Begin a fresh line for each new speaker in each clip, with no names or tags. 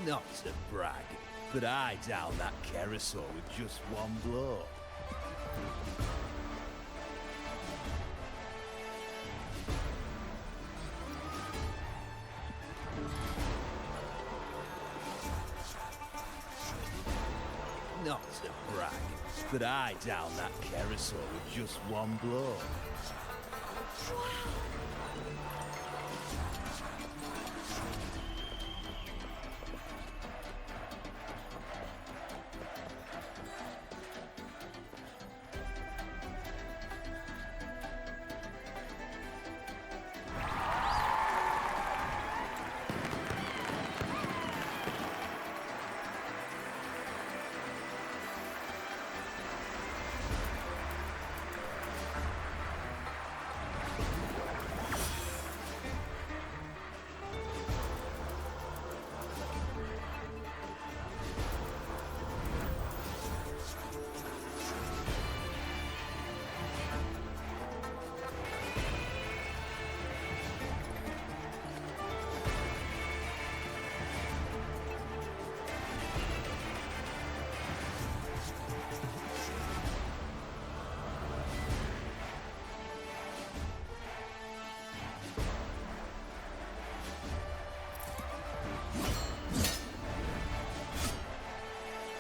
Not to brag, but I down that carousel with just one blow. Not to brag, but I down that carousel with just one blow.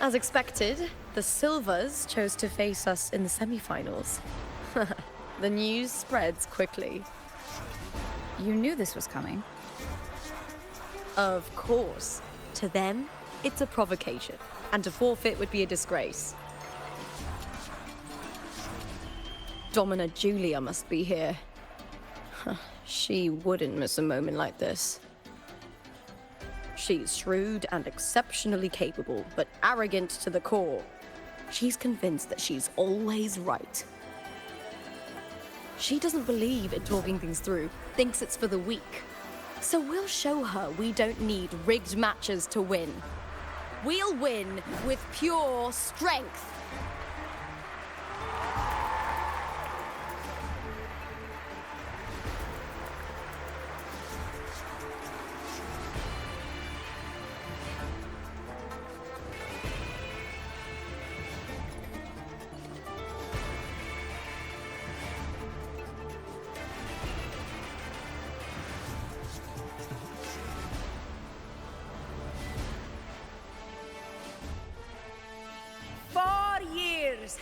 As expected, the Silvers chose to face us in the semi-finals. The news spreads quickly.
You knew this was coming.
Of course. To them, it's a provocation, and to forfeit would be a disgrace. Domina Julia must be here. She wouldn't miss a moment like this. She's shrewd and exceptionally capable, but arrogant to the core. She's convinced that she's always right. She doesn't believe in talking things through, thinks it's for the weak. So we'll show her we don't need rigged matches to win. We'll win with pure strength.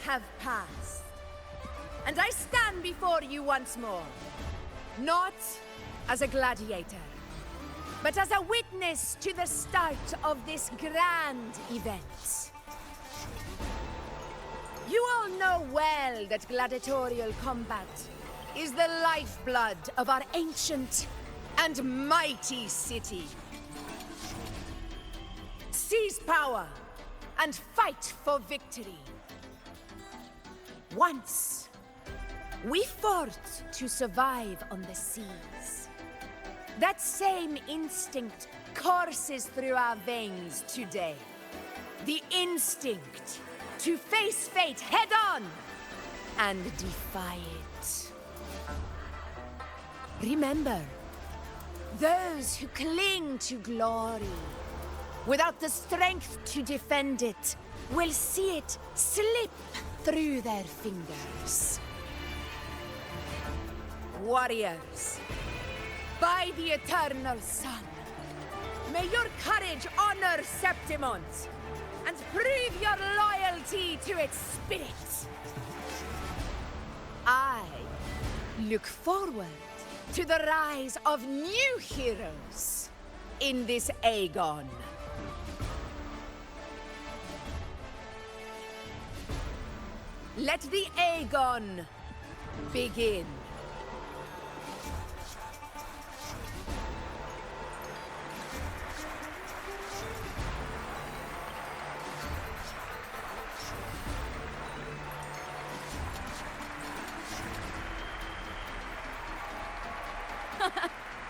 Have passed, and I stand before you once more, not as a gladiator, but as a witness to the start of this grand event. You all know well that gladiatorial combat is the lifeblood of our ancient and mighty city. Seize power and fight for victory. Once, we fought to survive on the seas. That same instinct courses through our veins today. The instinct to face fate head-on and defy it. Remember, those who cling to glory without the strength to defend it will see it slip through their fingers. Warriors, by the eternal sun, may your courage honor Septimont and prove your loyalty to its spirit. I look forward to the rise of new heroes in this Aegon. Let the Aegon begin.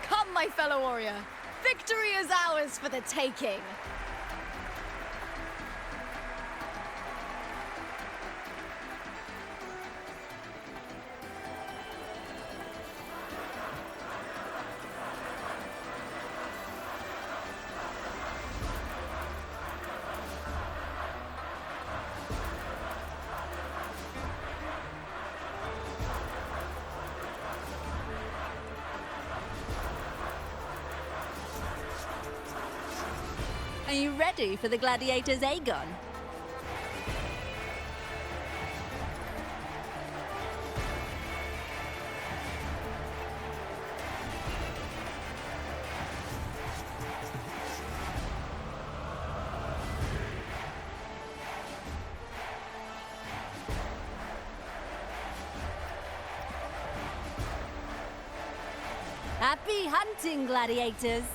Come, my fellow warrior. Victory is ours for the taking.
Are you ready for the gladiators, Aegon? Happy hunting, gladiators!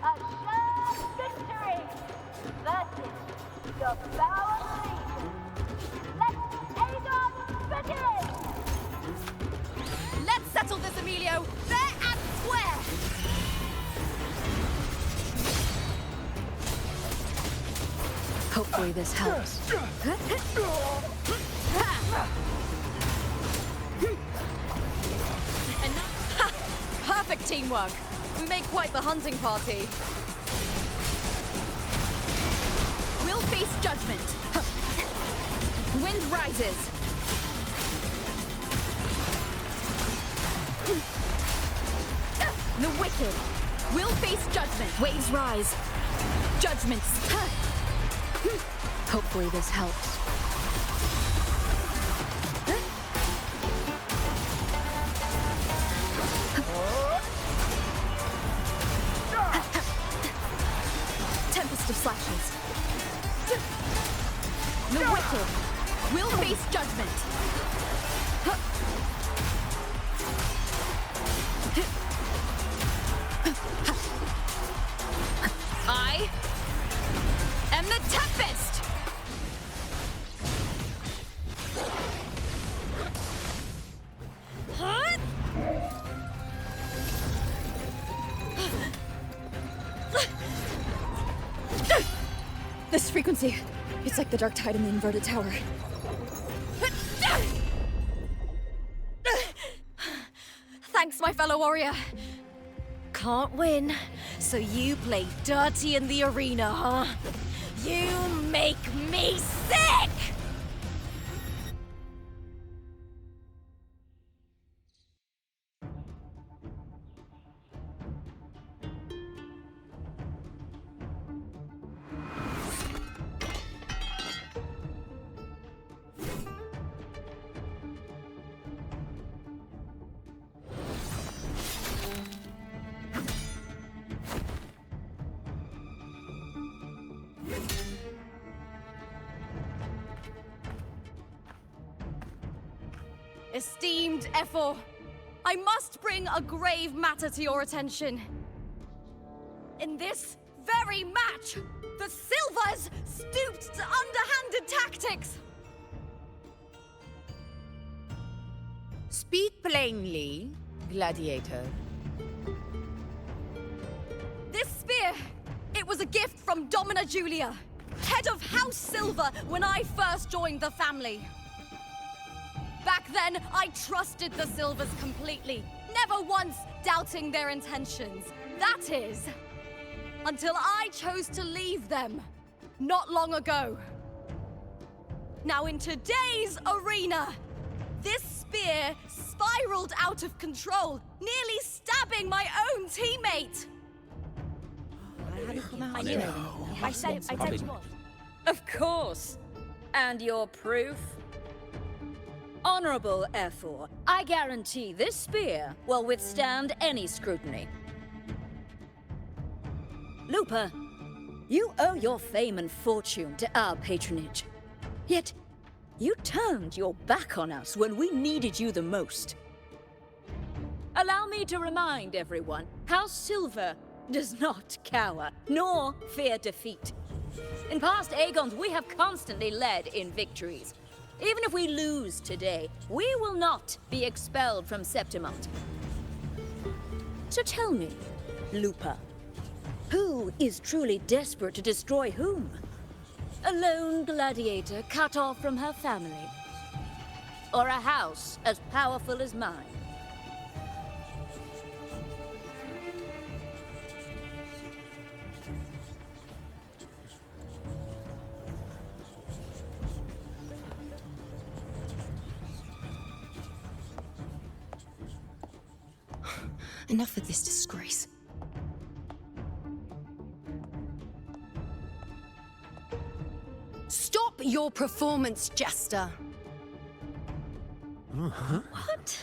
A shared victory versus the Power Legion. Let Aegon begin!
Let's settle this, Emilio, fair and square!
Hopefully this helps.
Perfect teamwork. We make quite the hunting party. We'll face judgment. Wind rises. The wicked. We'll face judgment. Waves rise. Judgments.
Hopefully this helps.
Tempest of slashes. The wicked. We'll face judgment. I am the Tempest!
This frequency, it's like the dark tide in the inverted tower.
Thanks, my fellow warrior. Can't win, so you play dirty in the arena, huh? You make me sick! Esteemed Ephor, I must bring a grave matter to your attention. In this very match, the Silvers stooped to underhanded tactics.
Speak plainly, gladiator.
This spear, it was a gift from Domina Julia, head of House Silver when I first joined the family. Back then, I trusted the Silvers completely, never once doubting their intentions. That is, until I chose to leave them, not long ago. Now in today's arena, this spear spiraled out of control, nearly stabbing my own teammate.
I said Of course. And your proof? Honorable Ephor, I guarantee this spear will withstand any scrutiny. Lupa, you owe your fame and fortune to our patronage. Yet, you turned your back on us when we needed you the most. Allow me to remind everyone, House Silver does not cower, nor fear defeat. In past Aegons, we have constantly led in victories. Even if we lose today, we will not be expelled from Septimont. So tell me, Lupa, who is truly desperate to destroy whom? A lone gladiator cut off from her family? Or a house as powerful as mine?
Enough of this disgrace. Stop your performance, Jester!
What?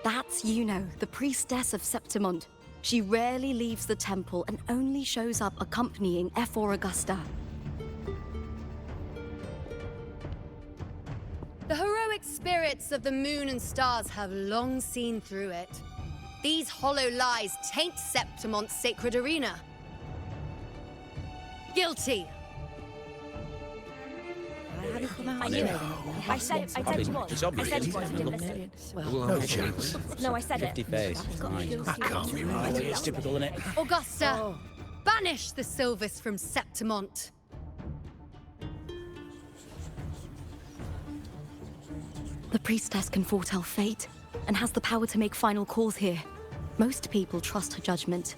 That's Yuno, the priestess of Septimont. She rarely leaves the temple and only shows up accompanying F4 Augusta.
The heroic spirits of the moon and stars have long seen through it. These hollow lies taint Septimont's sacred arena. Guilty!
I said it was.
It's
I
obvious.
said it was. Didn't listen.
No chance.
No, I said it.
50 face. That can't be right. It's typical, isn't it?
Augusta, banish the Silvers from Septimont.
The priestess can foretell fate and has the power to make final calls here. Most people trust her judgment.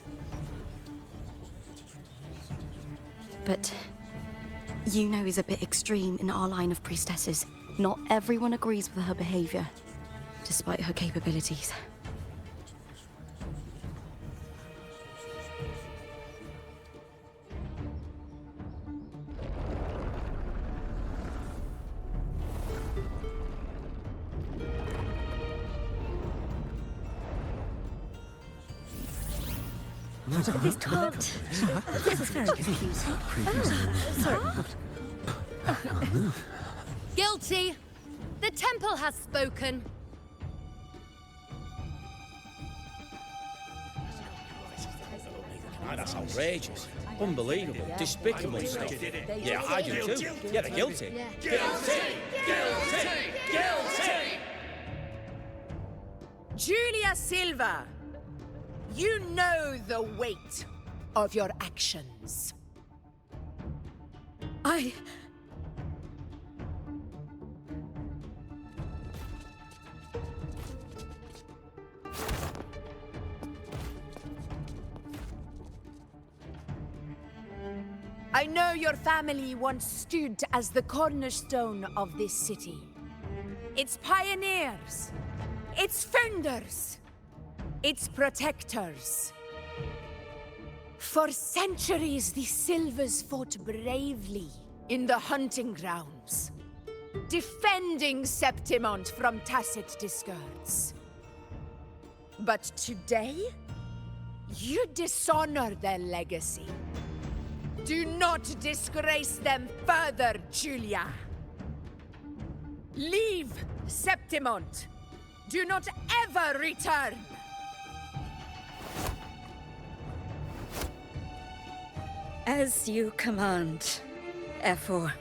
But Yuno is a bit extreme in our line of priestesses. Not everyone agrees with her behavior, despite her capabilities.
This can't. This is very confusing. Sorry.
Guilty! The temple has spoken.
Man, that's outrageous. Unbelievable. Despicable stuff. Yeah, I do too. Yeah, they're guilty.
Julia Silva, you know the weight of your actions. I know your family once stood as the cornerstone of this city. Its pioneers, its founders, its protectors. For centuries, the Silvers fought bravely in the hunting grounds, defending Septimont from tacit discards. But today, you dishonor their legacy. Do not disgrace them further, Julia. Leave Septimont. Do not ever return.
As you command, F4.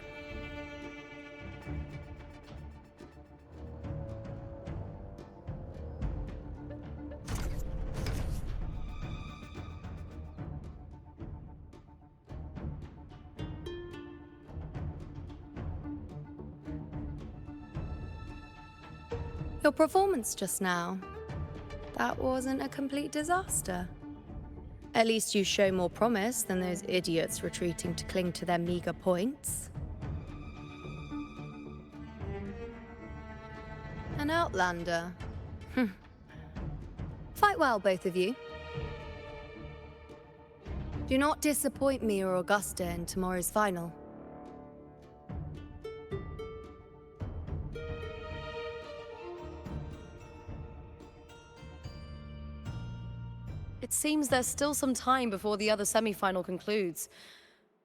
Your performance just now, that wasn't a complete disaster. At least you show more promise than those idiots retreating to cling to their meager points. An outlander. Fight well, both of you. Do not disappoint me or Augusta in tomorrow's final.
It seems there's still some time before the other semi-final concludes.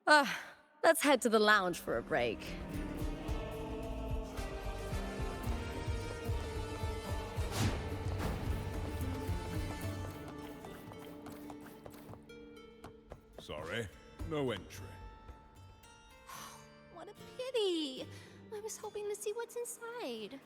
Let's head to the lounge for a break.
Sorry, no entry.
What a pity. I was hoping to see what's inside.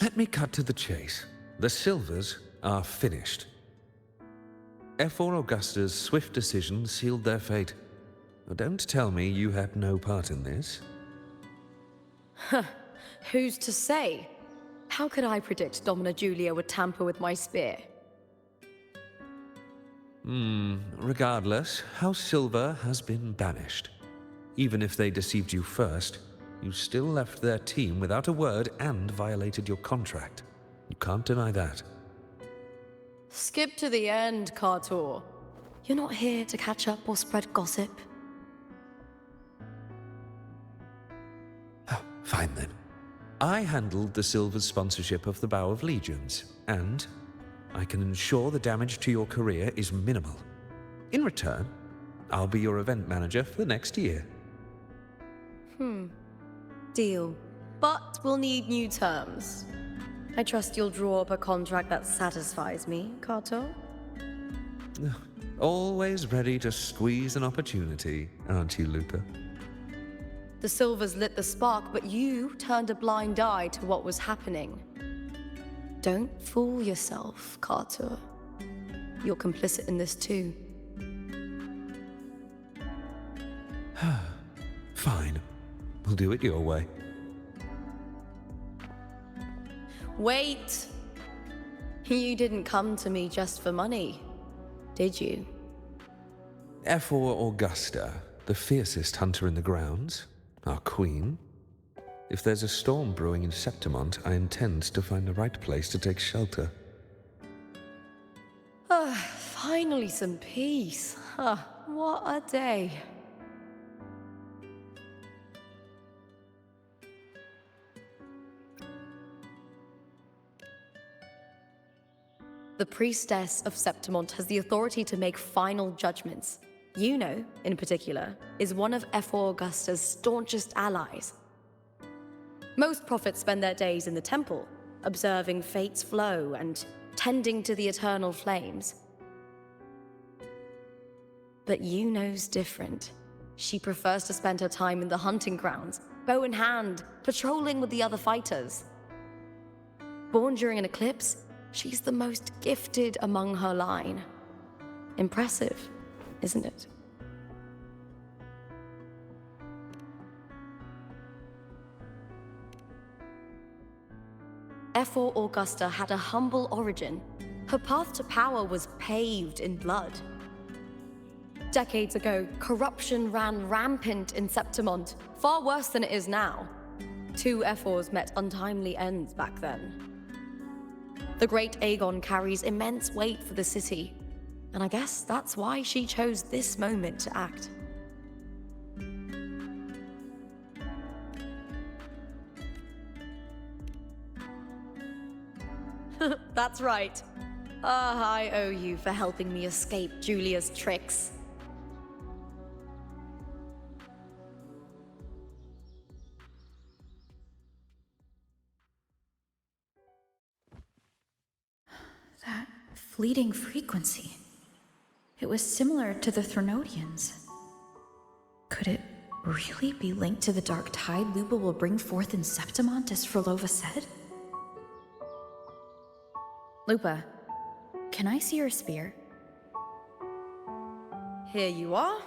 Let me cut to the chase. The Silvers are finished. F4 Augusta's swift decision sealed their fate. Don't tell me you had no part in this.
Who's to say? How could I predict Domina Julia would tamper with my spear?
Regardless, House Silver has been banished. Even if they deceived you first, you still left their team without a word and violated your contract. You can't deny that.
Skip to the end, Cartor. You're not here to catch up or spread gossip.
Oh, fine then. I handled the Silver's sponsorship of the Bow of Legions, and I can ensure the damage to your career is minimal. In return, I'll be your event manager for the next year.
Deal. But we'll need new terms. I trust you'll draw up a contract that satisfies me, Cartor?
Always ready to squeeze an opportunity, aren't you, Lupa?
The Silvers lit the spark, but you turned a blind eye to what was happening. Don't fool yourself, Cartor. You're complicit in this too.
Fine. We'll do it your way.
Wait! You didn't come to me just for money, did you?
F4 Augusta, the fiercest hunter in the grounds, our queen. If there's a storm brewing in Septimont, I intend to find the right place to take shelter.
Finally some peace. What a day. The priestess of Septimont has the authority to make final judgments. Juno, in particular, is one of F4 Augusta's staunchest allies. Most prophets spend their days in the temple, observing fate's flow and tending to the eternal flames. But Juno's different. She prefers to spend her time in the hunting grounds, bow in hand, patrolling with the other fighters. Born during an eclipse, she's the most gifted among her line. Impressive, isn't it? F4 Augusta had a humble origin. Her path to power was paved in blood. Decades ago, corruption ran rampant in Septimont, far worse than it is now. 2 F4s met untimely ends back then. The great Aegon carries immense weight for the city, and I guess that's why she chose this moment to act. That's right. I owe you for helping me escape Julia's tricks.
That fleeting frequency. It was similar to the Threnodians. Could it really be linked to the dark tide Lupa will bring forth in Septimont, as Frolova said? Lupa, can I see your spear?
Here you are.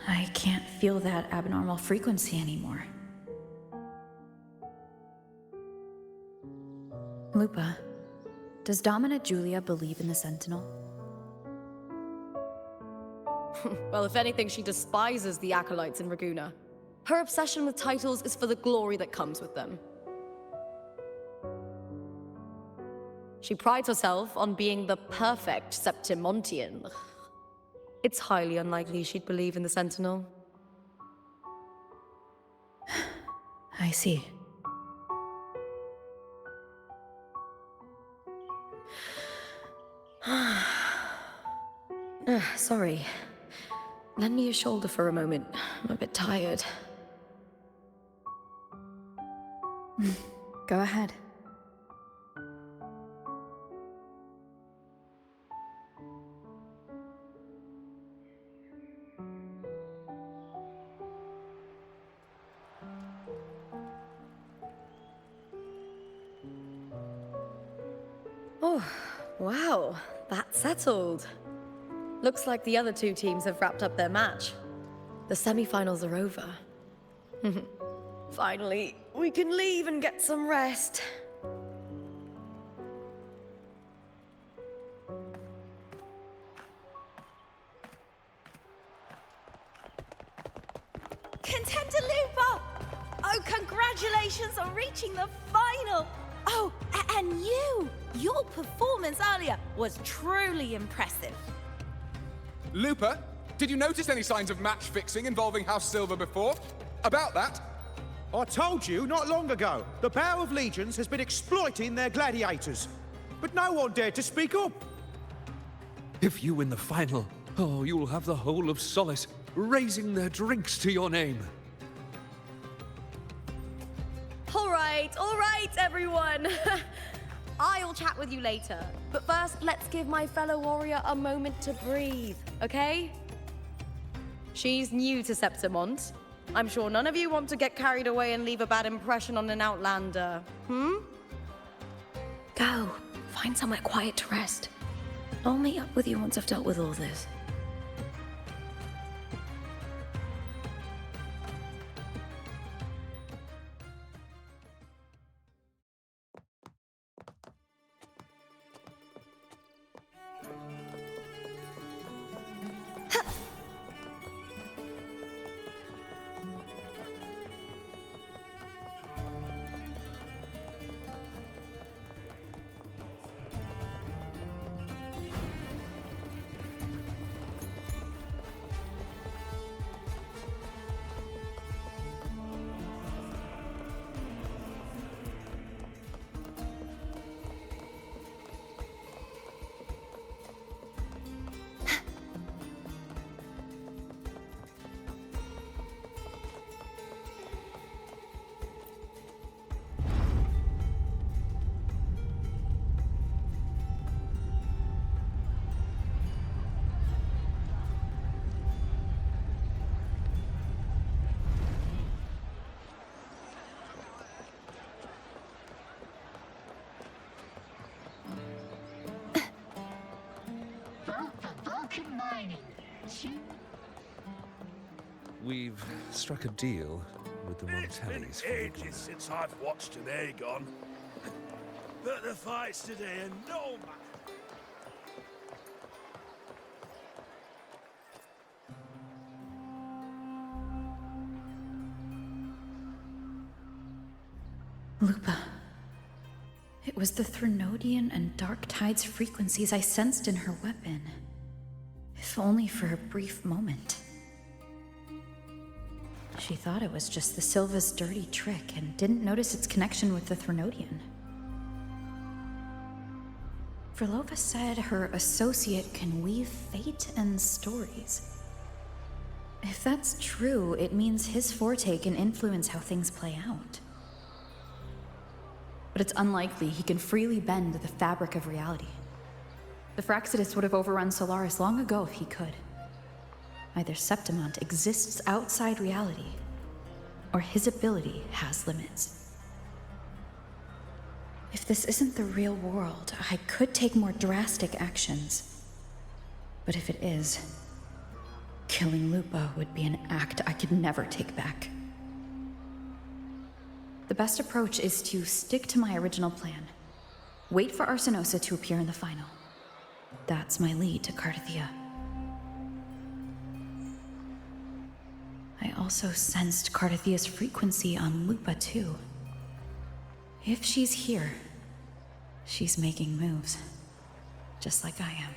I can't feel that abnormal frequency anymore. Lupa, does Domina Julia believe in the Sentinel?
Well, if anything, she despises the acolytes in Raguna. Her obsession with titles is for the glory that comes with them. She prides herself on being the perfect Septimontian. It's highly unlikely she'd believe in the Sentinel.
I see.
Sorry. Lend me your shoulder for a moment. I'm a bit tired.
Go ahead.
Oh, wow, that's settled. Looks like the other two teams have wrapped up their match. The semi-finals are over. Finally, we can leave and get some rest.
Contender Lupa! Oh, congratulations on reaching the final! Oh, and you! Your performance earlier was truly impressive.
Lupa, did you notice any signs of match fixing involving House Silver before? About that?
I told you not long ago, the Bow of Legions has been exploiting their gladiators. But no one dared to speak up.
If you win the final, oh, you'll have the whole of Solace raising their drinks to your name.
All right, everyone. I'll chat with you later. But first, let's give my fellow warrior a moment to breathe, okay? She's new to Septimont. I'm sure none of you want to get carried away and leave a bad impression on an outlander,
Go. Find somewhere quiet to rest. I'll meet up with you once I've dealt with all this.
We've struck a deal with the
It's been
Montellis.
ages since I've watched an Aegon. But the fights today are no match.
Lupa. It was the Threnodian and Dark Tide's frequencies I sensed in her weapon. If only for a brief moment. She thought it was just the Silva's dirty trick and didn't notice its connection with the Threnodian. Verlova said her associate can weave fate and stories. If that's true, it means his forte can influence how things play out. But it's unlikely he can freely bend the fabric of reality. The Fraxidus would have overrun Solaris long ago if he could. Either Septimont exists outside reality, or his ability has limits. If this isn't the real world, I could take more drastic actions. But if it is, killing Lupa would be an act I could never take back. The best approach is to stick to my original plan. Wait for Arsenosa to appear in the final. That's my lead to Cardathia. I also sensed Cardathia's frequency on Lupa too. If she's here, she's making moves, just like I am.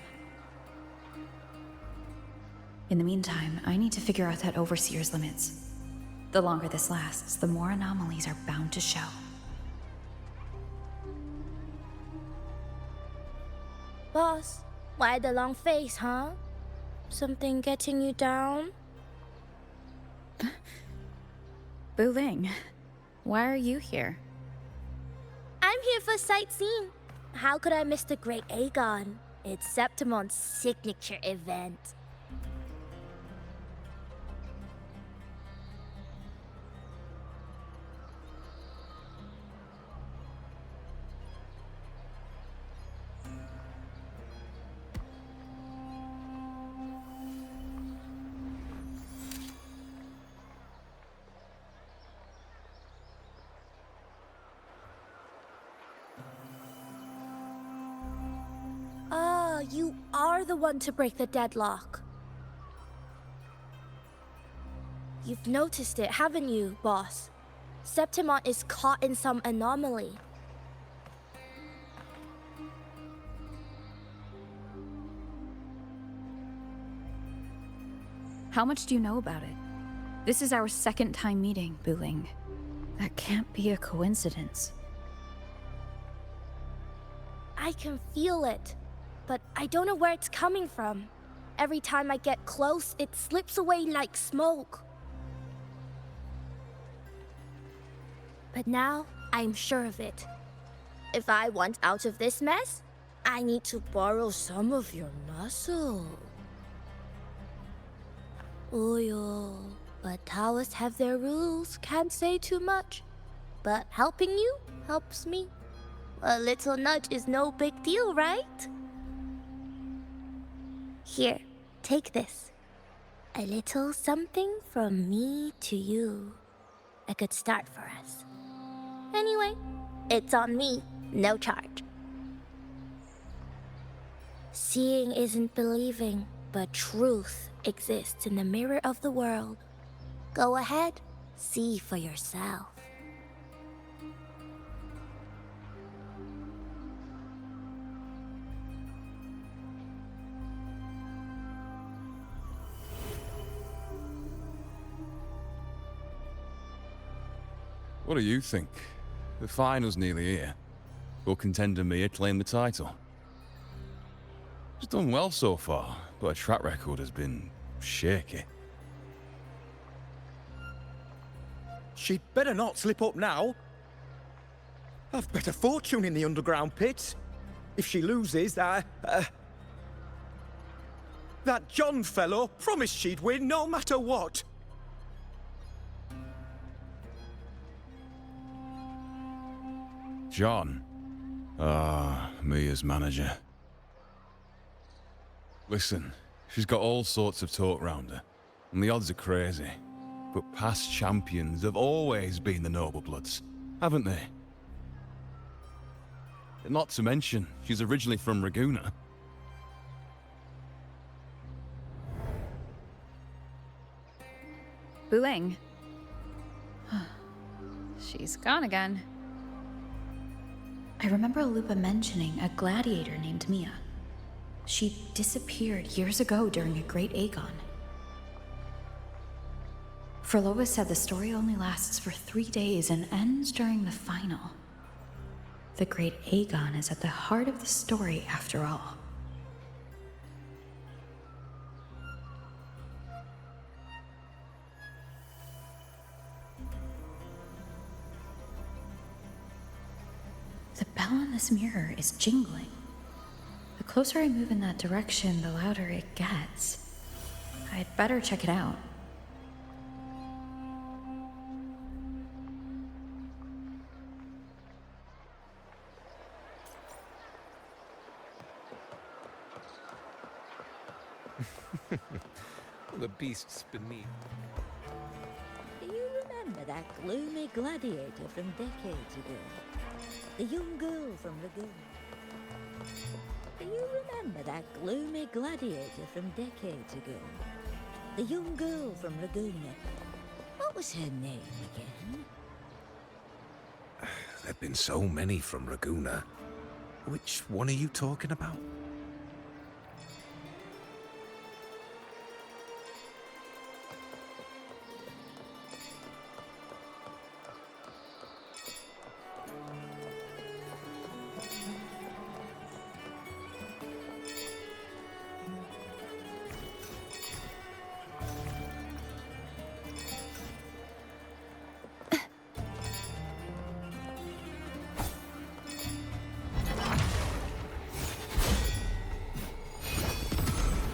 In the meantime, I need to figure out that Overseer's limits. The longer this lasts, the more anomalies are bound to show.
Boss, why the long face, huh? Something getting you down?
Wuthering, why are you here?
I'm here for sightseeing. How could I miss the Great Aegon? It's Septimont's signature event. you are the one to break the deadlock. You've noticed it, haven't you, boss? Septimont is caught in some anomaly.
How much do you know about it? This is our second time meeting, Wuthering. That can't be a coincidence.
I can feel it, but I don't know where it's coming from. Every time I get close, it slips away like smoke. But now, I'm sure of it. If I want out of this mess, I need to borrow some of your muscle. Oil. But Taoists have their rules, can't say too much. But helping you helps me. A little nudge is no big deal, right? Here, take this. A little something from me to you. A good start for us. Anyway, it's on me, no charge. Seeing isn't believing, but truth exists in the mirror of the world. Go ahead, see for yourself.
What do you think? The final's nearly here. Will contender Mia claim the title? She's done well so far, but her track record has been shaky.
She'd better not slip up now. I've bet a fortune in the underground pits. If she loses, that John fellow promised she'd win no matter what.
John? Mia's manager. Listen, she's got all sorts of talk round her, and the odds are crazy. But past champions have always been the noble bloods, haven't they? Not to mention, she's originally from Raguna.
Wuthering. She's gone again. I remember Lupa mentioning a gladiator named Mia. She disappeared years ago during a Great Aegon. Frolova said the story only lasts for 3 days and ends during the final. The Great Aegon is at the heart of the story after all. The bell on this mirror is jingling. The closer I move in that direction, the louder it gets. I'd better check it out.
The beasts beneath.
Do you remember that gloomy gladiator from decades ago? The young girl from Raguna. Do you remember that gloomy gladiator from decades ago? The young girl from Raguna. What was her name again?
There've been so many from Raguna. Which one are you talking about?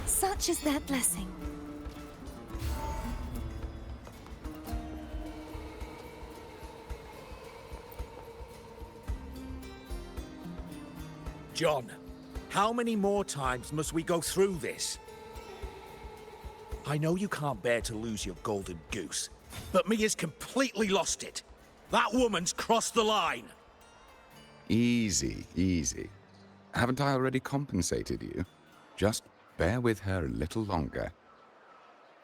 Such is that blessing.
John, how many more times must we go through this? I know you can't bear to lose your golden goose, but Mia's completely lost it. That woman's crossed the line.
Easy, easy. Haven't I already compensated you? Just bear with her a little longer.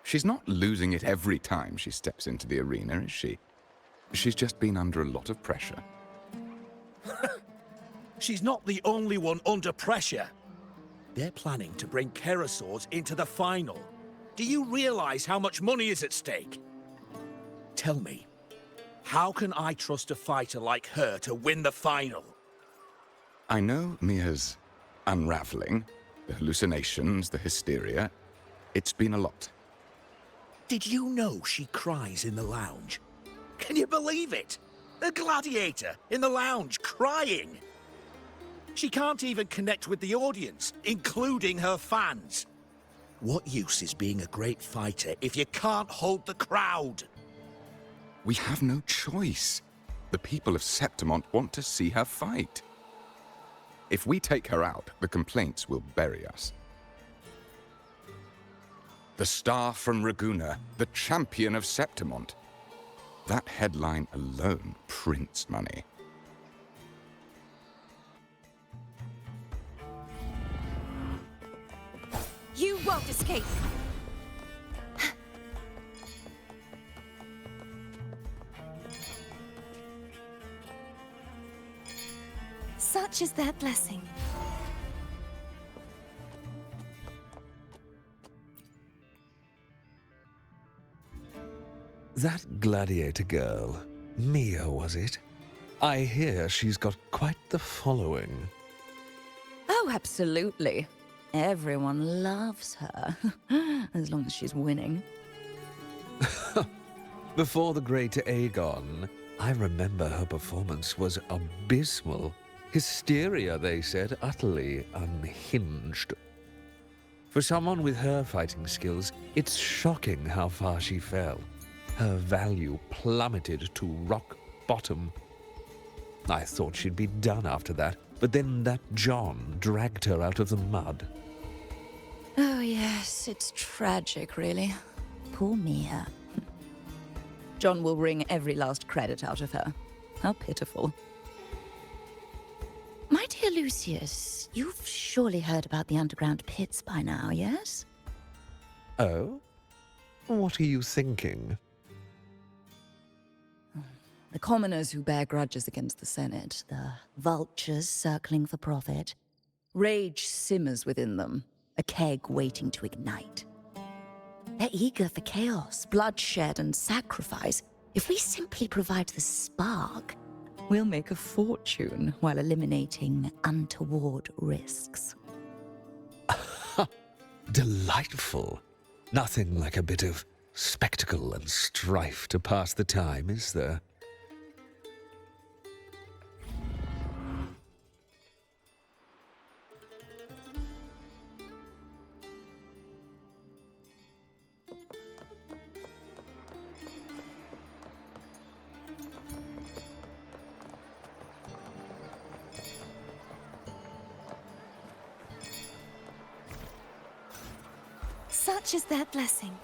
She's not losing it every time she steps into the arena, is she? She's just been under a lot of pressure.
She's not the only one under pressure. They're planning to bring Kerosaurs into the final. Do you realize how much money is at stake? Tell me, how can I trust a fighter like her to win the final?
I know Mia's unraveling, the hallucinations, the hysteria. It's been a lot.
Did you know she cries in the lounge? Can you believe it? A gladiator in the lounge crying. She can't even connect with the audience, including her fans. What use is being a great fighter if you can't hold the crowd?
We have no choice. The people of Septimont want to see her fight. If we take her out, the complaints will bury us. The star from Raguna, the champion of Septimont. That headline alone prints money.
You won't escape!
Such is their blessing.
That gladiator girl, Mia, was it? I hear she's got quite the following.
Oh, absolutely. Everyone loves her, as long as she's winning.
Before the great Aegon, I remember her performance was abysmal. Hysteria, they said, utterly unhinged. For someone with her fighting skills, it's shocking how far she fell. Her value plummeted to rock bottom. I thought she'd be done after that, but then that John dragged her out of the mud.
Oh, yes, it's tragic, really. Poor Mia. John will wring every last credit out of her. How pitiful. My dear Lucius, you've surely heard about the underground pits by now, yes?
Oh? What are you thinking?
The commoners who bear grudges against the Senate, the vultures circling for profit. Rage simmers within them, a keg waiting to ignite. They're eager for chaos, bloodshed, and sacrifice. If we simply provide the spark, we'll make a fortune while eliminating untoward risks.
Delightful. Nothing like a bit of spectacle and strife to pass the time, is there?
Such is their blessing.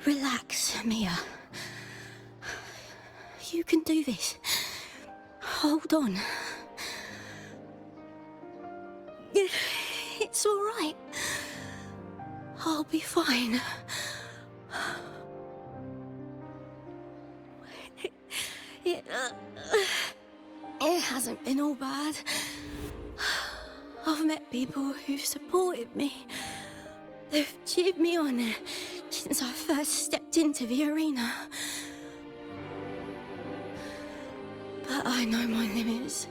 Relax, Mia. You can do this. Hold on. It's all right. I'll be fine. It hasn't been all bad. I've met people who've supported me. They've cheered me on since I first stepped into the arena. But I know my limits.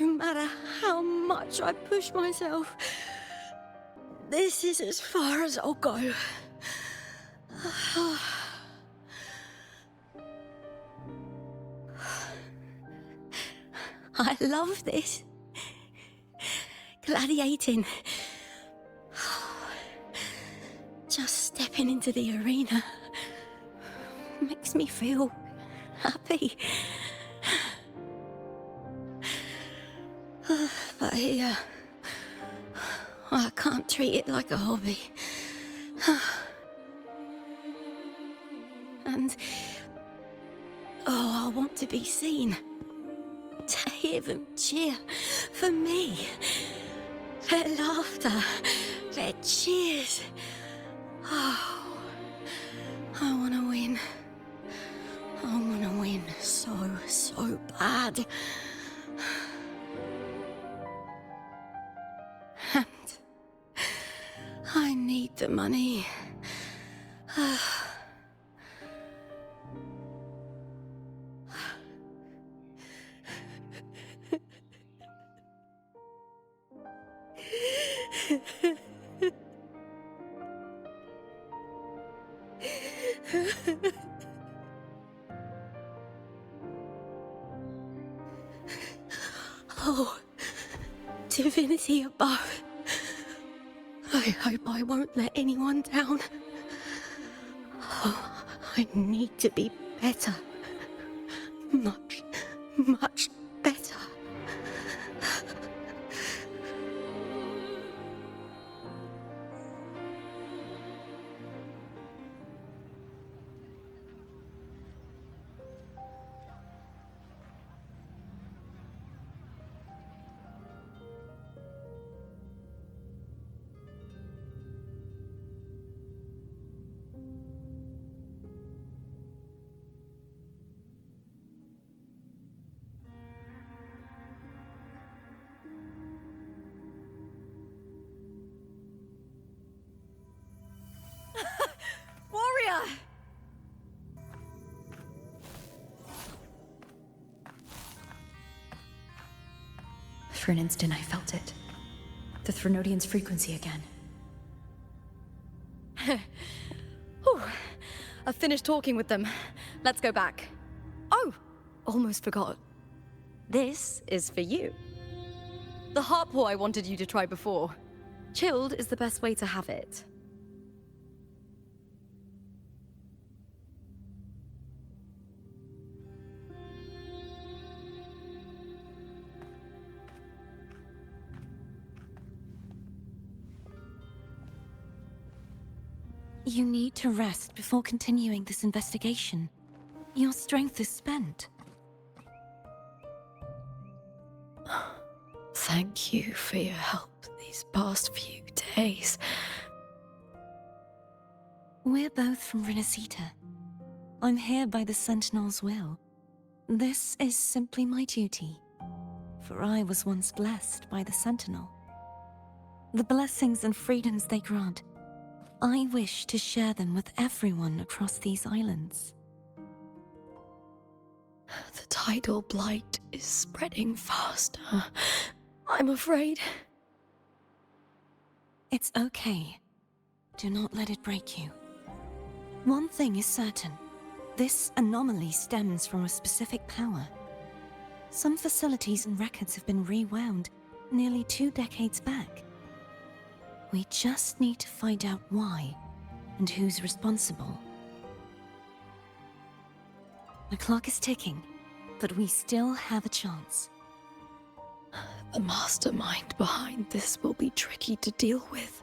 No matter how much I push myself, this is as far as I'll go. I love this. Gladiating. Just stepping into the arena makes me feel happy.
Alia. I can't treat it like a hobby. And... oh, I want to be seen. To hear them cheer for me. Their laughter, their cheers. Oh, I want to win. I want to win so bad. And I need the money. Oh, divinity above. I hope I won't let anyone down. Oh, I need to be better. Much better.
Warrior!
For an instant, I felt it. The Threnodian's frequency again.
Whew. I've finished talking with them. Let's go back. Oh, almost forgot. This is for you. The harpor I wanted you to try before. Chilled is the best way to have it.
You need to rest before continuing this investigation. Your strength is spent. Thank you for your help these past few days. We're both from Renacita. I'm here by the Sentinel's will. This is simply my duty, for I was once blessed by the Sentinel. The blessings and freedoms they grant, I wish to share them with everyone across these islands. The tidal blight is spreading faster. I'm afraid. It's okay. Do not let it break you. One thing is certain. This anomaly stems from a specific power. Some facilities and records have been rewound nearly 2 decades back. We just need to find out why and who's responsible. The clock is ticking, but we still have a chance. The mastermind behind this will be tricky to deal with.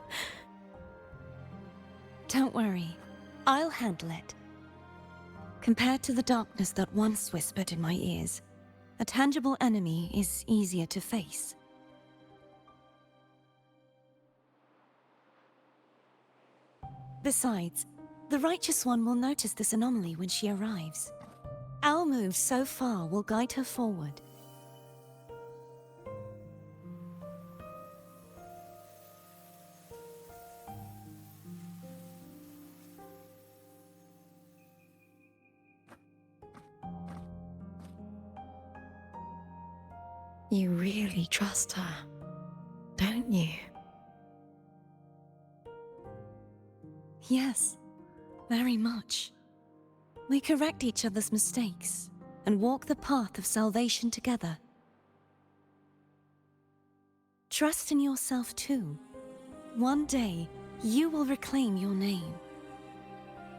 Don't worry, I'll handle it. Compared to the darkness that once whispered in my ears, a tangible enemy is easier to face. Besides, the Righteous One will notice this anomaly when she arrives. Our moves so far will guide her forward. You really trust her, don't you? Yes, very much. We correct each other's mistakes and walk the path of salvation together. Trust in yourself too. One day, you will reclaim your name.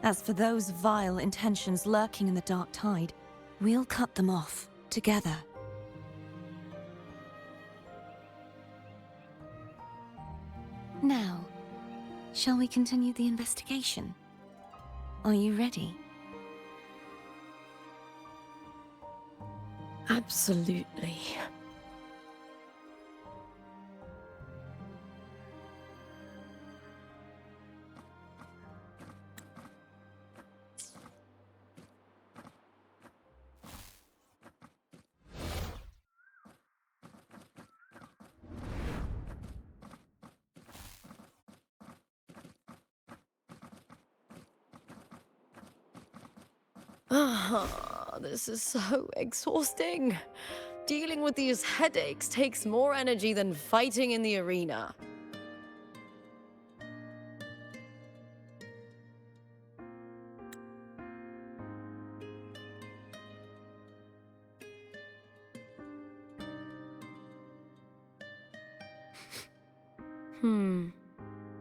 As for those vile intentions lurking in the dark tide, we'll cut them off together. Shall we continue the investigation? Are you ready?
Absolutely.
This is so exhausting. Dealing with these headaches takes more energy than fighting in the arena.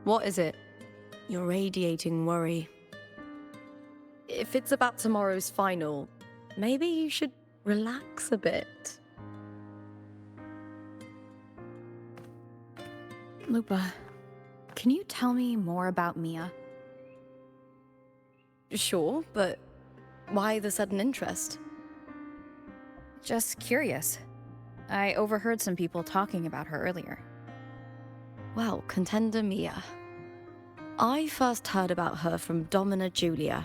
What is it? You're radiating worry. If it's about tomorrow's final, maybe you should relax a bit.
Lupa, can you tell me more about Mia?
Sure, but why the sudden interest?
Just curious. I overheard some people talking about her earlier.
Well, contender Mia. I first heard about her from Domina Julia.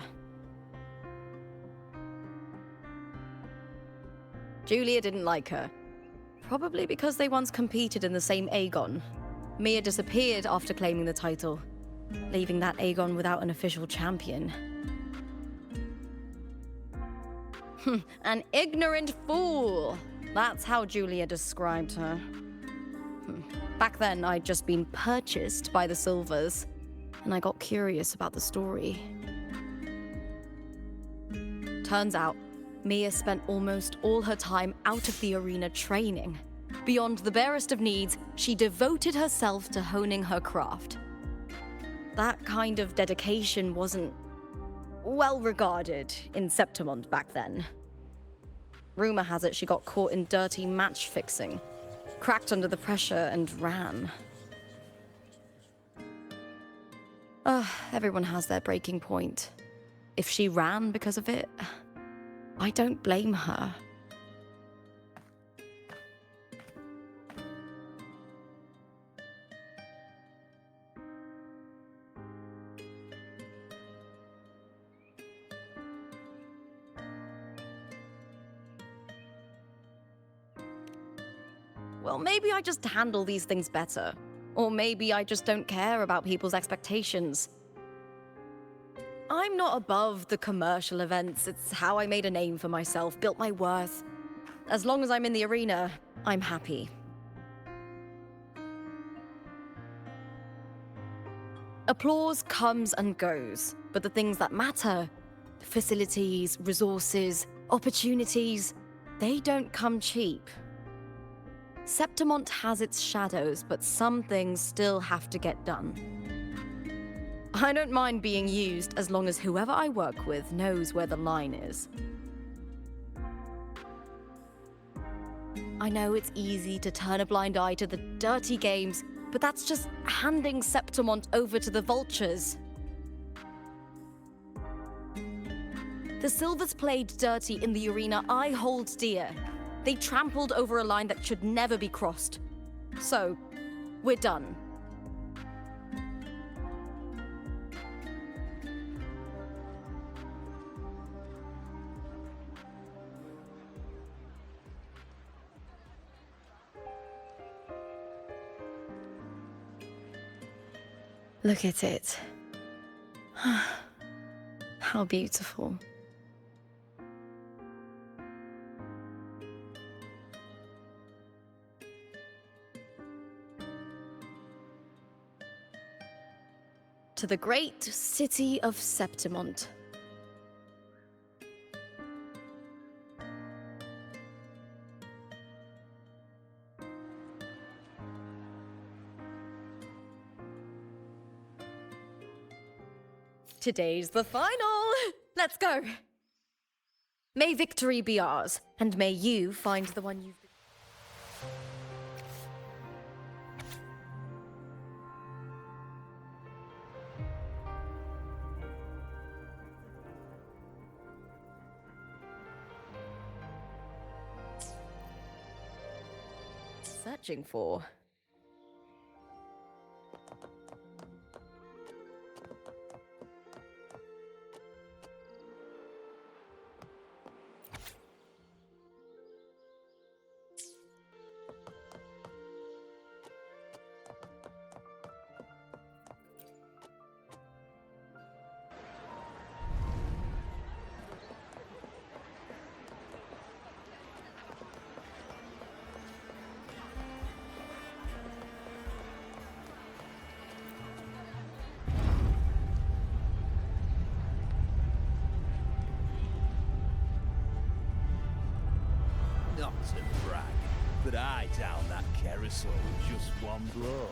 Julia didn't like her. Probably because they once competed in the same Aegon. Mia disappeared after claiming the title, leaving that Aegon without an official champion. An ignorant fool! That's how Julia described her. Back then, I'd just been purchased by the Silvers, and I got curious about the story. Turns out, Mia spent almost all her time out of the arena training. Beyond the barest of needs, she devoted herself to honing her craft. That kind of dedication wasn't well regarded in Septimont back then. Rumor has it she got caught in dirty match fixing, cracked under the pressure and ran. Everyone has their breaking point. If she ran because of it, I don't blame her. Well, maybe I just handle these things better. Or maybe I just don't care about people's expectations. I'm not above the commercial events. It's how I made a name for myself, built my worth. As long as I'm in the arena, I'm happy. Applause comes and goes, but the things that matter, facilities, resources, opportunities, they don't come cheap. Septimont has its shadows, but some things still have to get done. I don't mind being used as long as whoever I work with knows where the line is. I know it's easy to turn a blind eye to the dirty games, but that's just handing Septimont over to the vultures. The Silvers played dirty in the arena I hold dear. They trampled over a line that should never be crossed. So, we're done. Look at it. How beautiful. To the great city of Septimont. Today's the final! Let's go! May victory be ours, and may you find the one you've been... searching for.
Not to brag, but I downed that carousel with just one blow.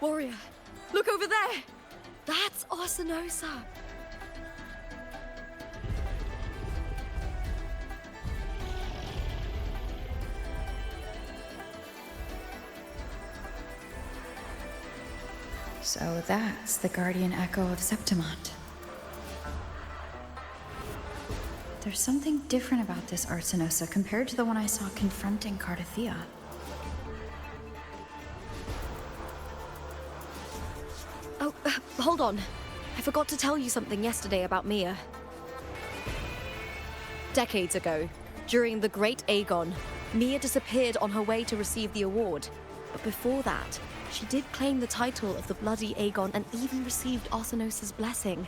Warrior, look over there! That's Arsinosa!
So that's the guardian echo of Septimont. There's something different about this Arsinosa compared to the one I saw confronting Cardathea.
Oh, hold on. I forgot to tell you something yesterday about Mia. Decades ago, during the Great Aegon, Mia disappeared on her way to receive the award. But before that, she did claim the title of the Bloody Aegon and even received Arsinosa's blessing.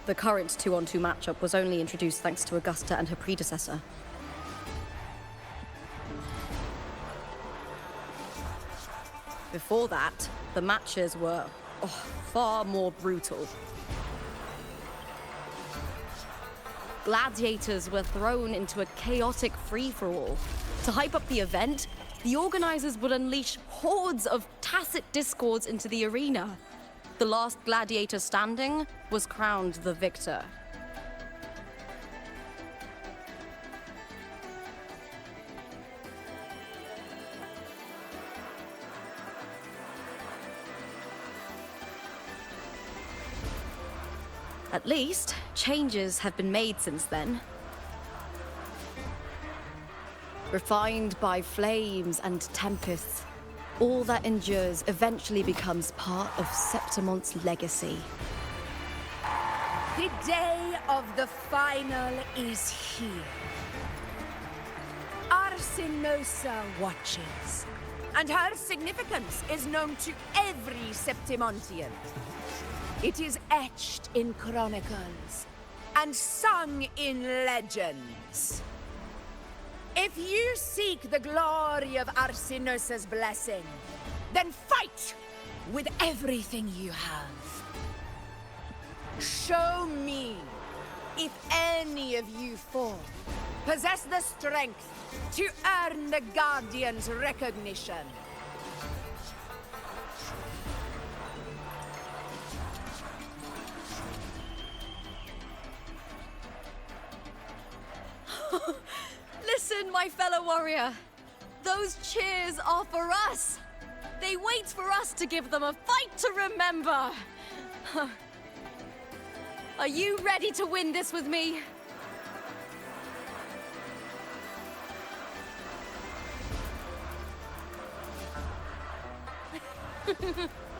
The current 2-on-2 matchup was only introduced thanks to Augusta and her predecessor. Before that, the matches were far more brutal. Gladiators were thrown into a chaotic free-for-all. To hype up the event, the organizers would unleash hordes of tacit discords into the arena. The last gladiator standing was crowned the victor. At least, changes have been made since then. Refined by flames and tempests, all that endures eventually becomes part of Septimont's legacy.
The day of the final is here. Arsinosa watches, and her significance is known to every Septimontian. It is etched in chronicles and sung in legends. If you seek the glory of Arsinosa's blessing, then fight with everything you have. Show me if any of you four possess the strength to earn the Guardian's recognition.
Listen, my fellow warrior. Those cheers are for us. They wait for us to give them a fight to remember. Are you ready to win this with me?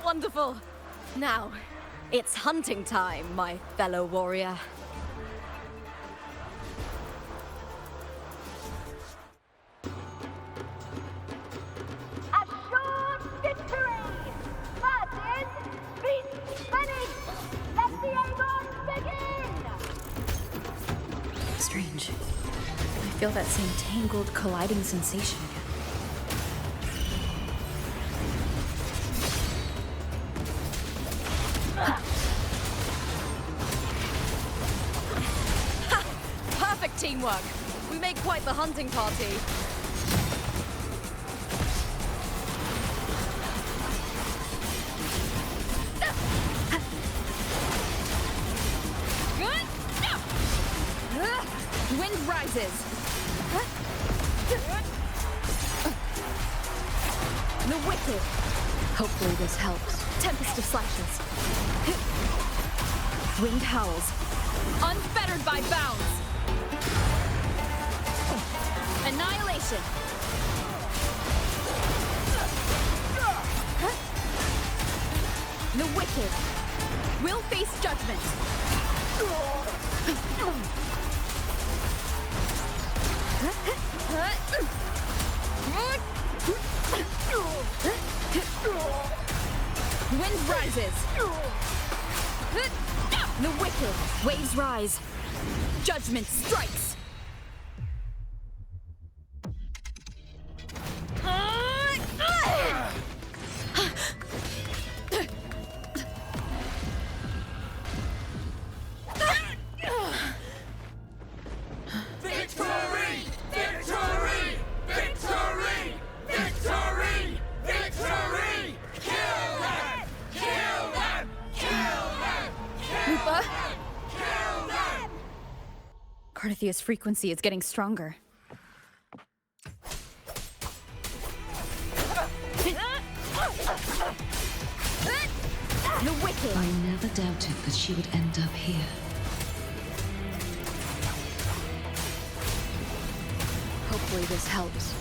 Wonderful. Now, it's hunting time, my fellow warrior.
Strange. I feel that same tangled, colliding sensation again.
teamwork. We make quite the hunting party.
Wind rises. The wicked.
Hopefully this helps. Tempest of slashes. Winged howls.
Unfettered by bounds. Annihilation. The wicked will face judgment. Wind rises. The wicked. Waves rise. Judgment strikes.
Carthia's frequency is getting stronger.
The wicked.
I never doubted that she would end up here.
Hopefully this helps.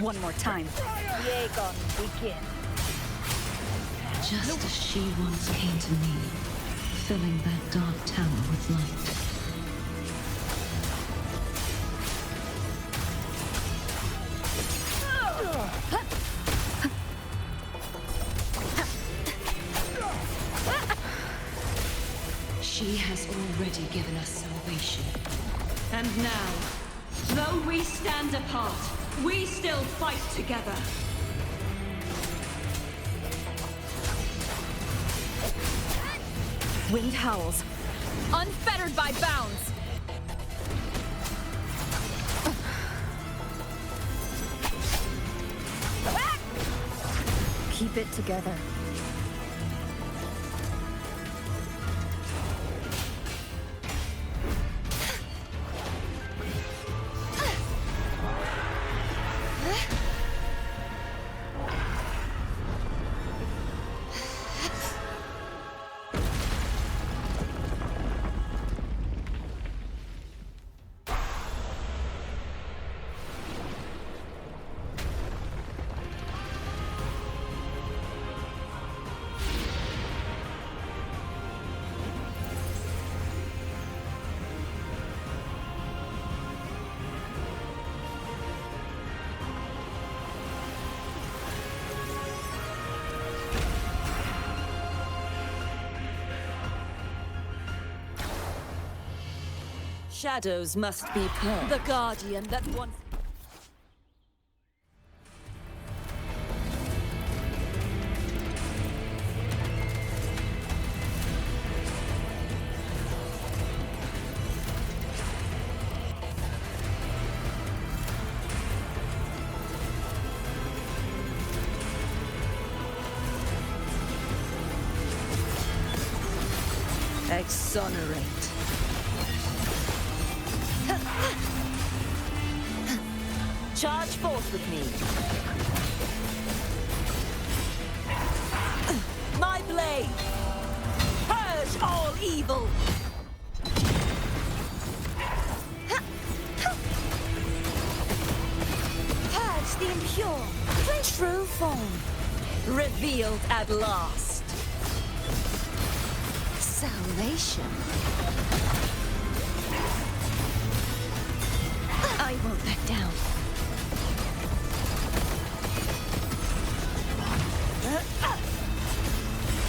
One more time.
Yegon, begin.
Just as she once came to me, filling that dark tower with light. She has already given us salvation. And now, though we stand apart, we still fight together.
Winged howls.
Unfettered by bounds.
Keep it together.
Shadows must be purged. The guardian that once... Exonerate. Charge forth with me. My blade! Purge all evil! Purge the impure. True form. Revealed at last. Salvation.
I won't back down.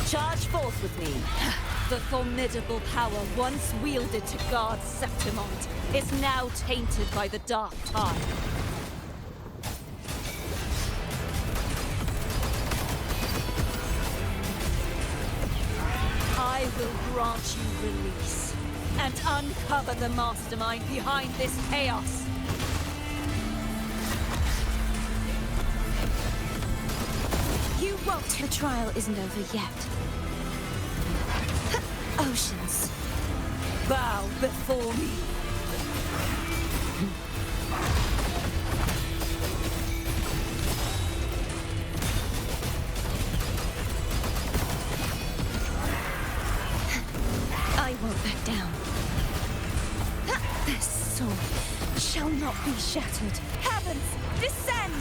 Charge forth with me. The formidable power once wielded to guard Septimont is now tainted by the dark tide. I will grant you release.
and uncover the mastermind behind this chaos.
You won't. The trial isn't over yet. Oceans,
Bow before me.
I won't back down. This sword shall not be shattered.
Heavens, descend!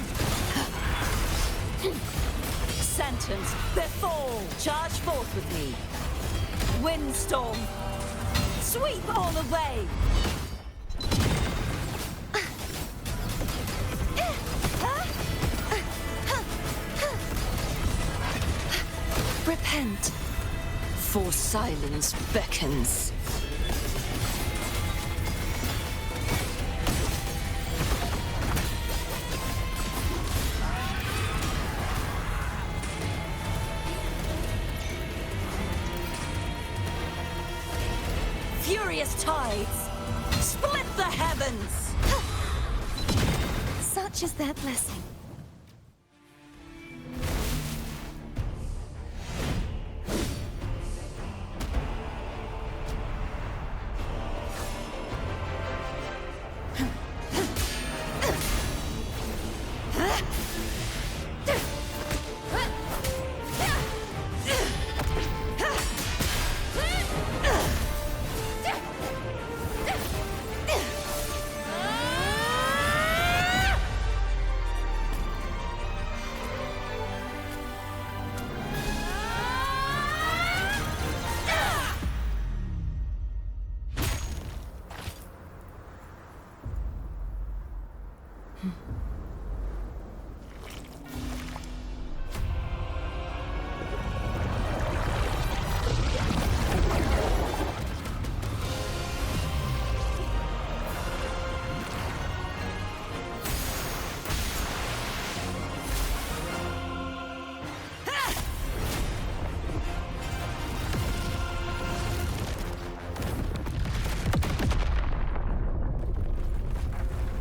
Sentence, befall! Charge forth with me. Windstorm, sweep all away!
Repent, for silence beckons.
Furious tides, split the heavens!
Such is their blessing.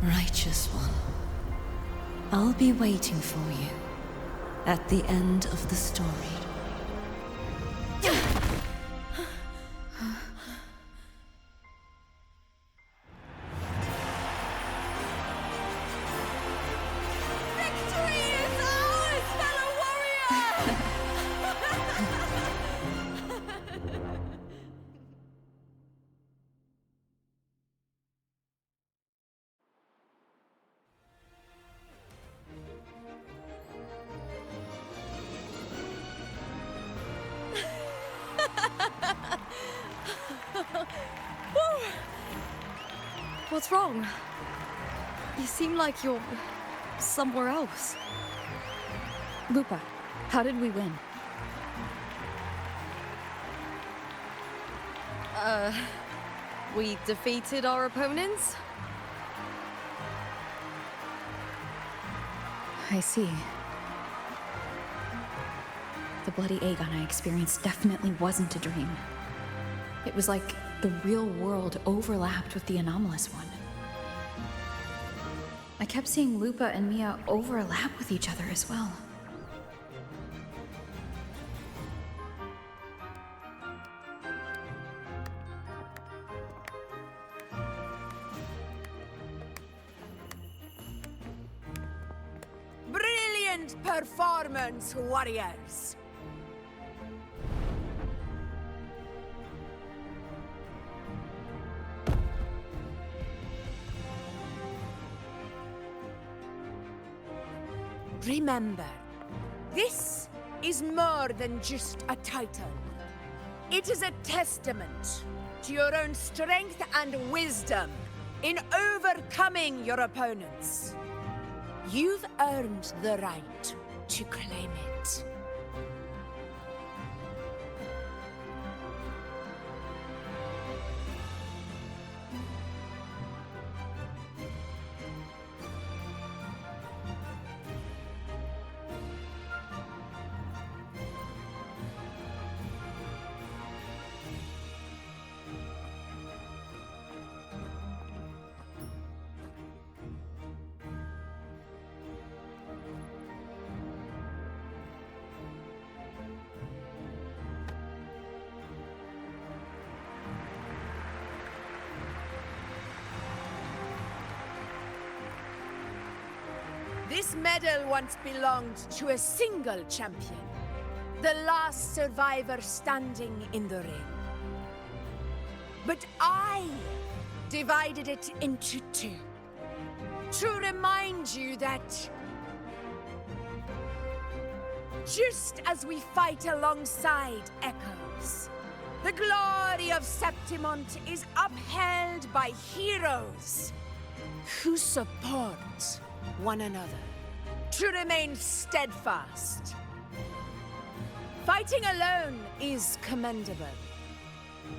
Righteous one, I'll be waiting for you at the end of the story.
Victory is ours, fellow warrior! What's wrong? You seem like you're somewhere else. Lupa, how did we win? We defeated our opponents?
I see. The bloody Aegon I experienced definitely wasn't a dream. It was like the real world overlapped with the anomalous one. I kept seeing Lupa and Mia overlap with each other as well.
Brilliant performance, warriors! Remember, this is more than just a title. It is a testament to your own strength and wisdom in overcoming your opponents. You've earned the right to claim it. This medal once belonged to a single champion, the last survivor standing in the ring. But I divided it into two, to remind you that just as we fight alongside echoes, the glory of Septimont is upheld by heroes who support one another, to remain steadfast. Fighting alone is commendable.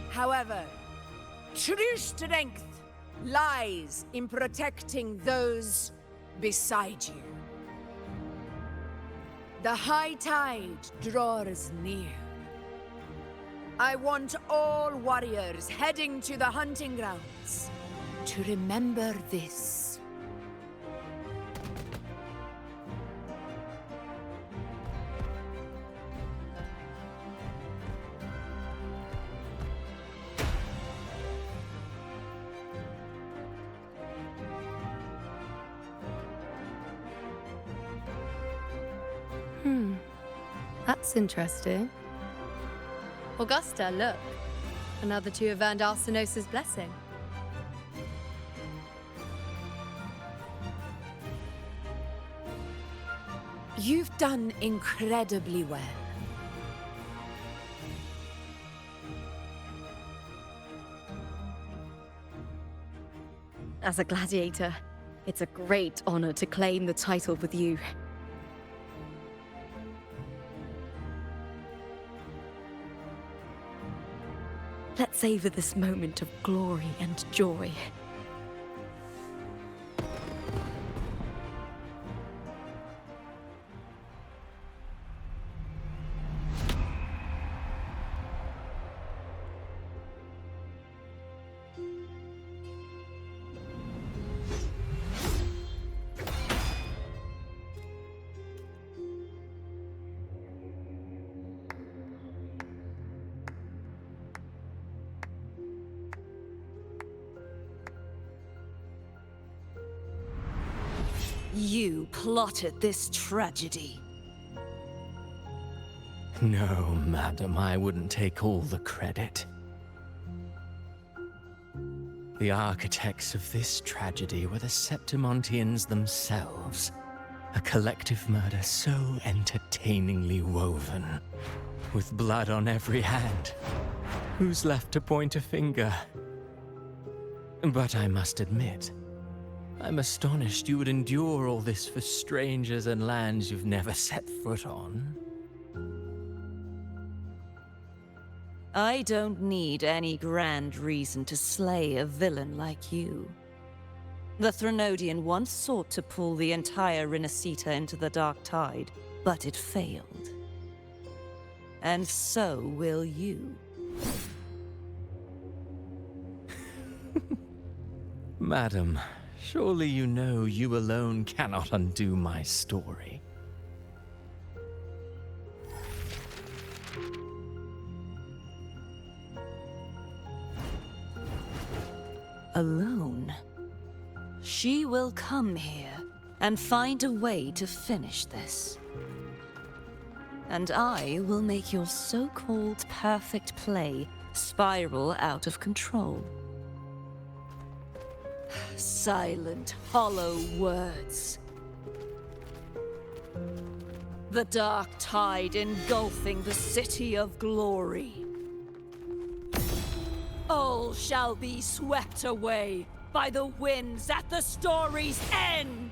However, true strength lies in protecting those beside you. The high tide draws near. I want all warriors heading to the hunting grounds to remember this.
That's interesting. Augusta, look. Another two have earned Arsenos's blessing.
You've done incredibly well.
As a gladiator, it's a great honor to claim the title with you. Let's savor this moment of glory and joy.
You plotted this tragedy.
No, madam, I wouldn't take all the credit. The architects of this tragedy were the Septimontians themselves. A collective murder so entertainingly woven, with blood on every hand. Who's left to point a finger? But I must admit, I'm astonished you would endure all this for strangers and lands you've never set foot on.
I don't need any grand reason to slay a villain like you. The Threnodian once sought to pull the entire Renacita into the Dark Tide, but it failed. And so will you.
Madam, surely you know you alone cannot undo my story.
Alone? She will come here and find a way to finish this. And I will make your so-called perfect play spiral out of control. Silent, hollow words. The dark tide engulfing the city of glory. All shall be swept away by the winds at the story's end!